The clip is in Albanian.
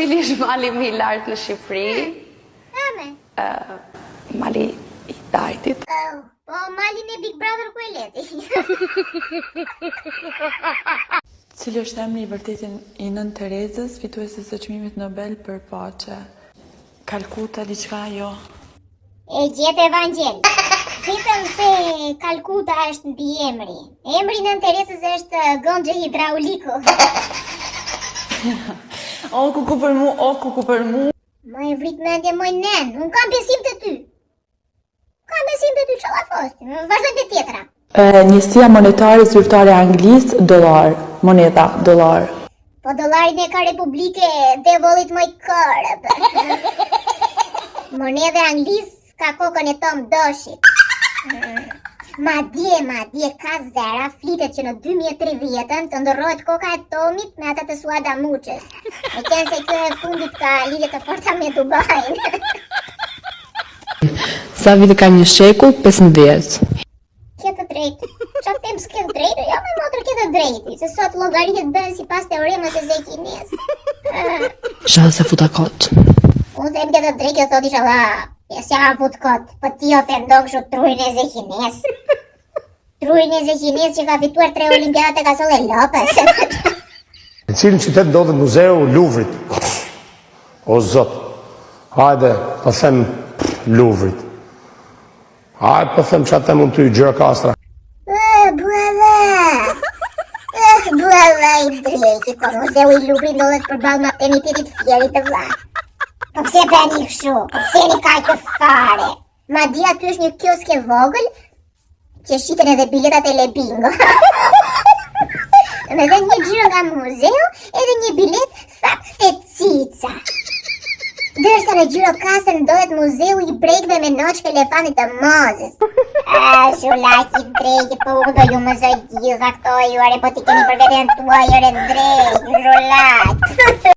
Cili është mali më i lartë në Shqipëri? Mali i Dajtit. Po, malin e Big Brother ku e leti. Cili është emri i vërtetin i Nën Terezës, fitueses së çmimit Nobel për paqe? Kalkuta, diçka jo. E gjetë Evangel. Vetëm se Kalkuta është mbi emri. Emri Nën Terezës është Gonxhe Hidrauliku. O kuku për mu, o kuku për mu. Më e vrit mendje moj nen, unë kam besim të ty. Kam besim të ty, çfarë fosti? Vazhdojmë te tjetra. Njësia monetare zyrtare Anglisë, dollar. Moneta, dollar. Po dollarin e ka Republike Devollit më i kërb. Moneda Anglisë ka kokën e Tom Doshit. Madje ka zera flitet që në 2030 të ndërrohet koka e Tomit me ata të Suada Muçes. Me qenë se kjo e fundit ka lidhje të forta me Dubain. Sa vite ka një shekull? 15. Ke të drejtë. Çfarë them s'ke të drejtë? Ja më motër ke të drejtë, se sot llogaritët bëhen sipas teoremës së Zekines. Shallë se futa kot. Unë them ke të drejtë, thot inshallah. Si ha fut kot, po ti ofendon kështu trurin e Zekines. Trurin e Zekines që ka fituar 3 olimpiadat e Kasole Lopez. Në cilin qytet ndodhet muzeu Louvrit? O zot, hajde, po them Louvrit. Hajde, po them qatë mund të i Gjirokastra. Bualla i drejti, po muzeu i Louvrit ndodhet përballë maternitetit Fierit të Vllajt. Po pse bëni kështu? Po pse jeni kaq të fare? Madje aty është një kiosk e vogël që shiten edhe biletat e Lebingo. Me dhe një xhiro nga muzeu edhe një bilet thap e cica. Dërsa në Gjirokastër ndodhet muzeu i brekëve me noçkë elefantit të Mozës. Shulaq i drejti, po unë do ju më zoj gjitha këto juare, po ti keni për veten tuaj ore drejt, shulaq.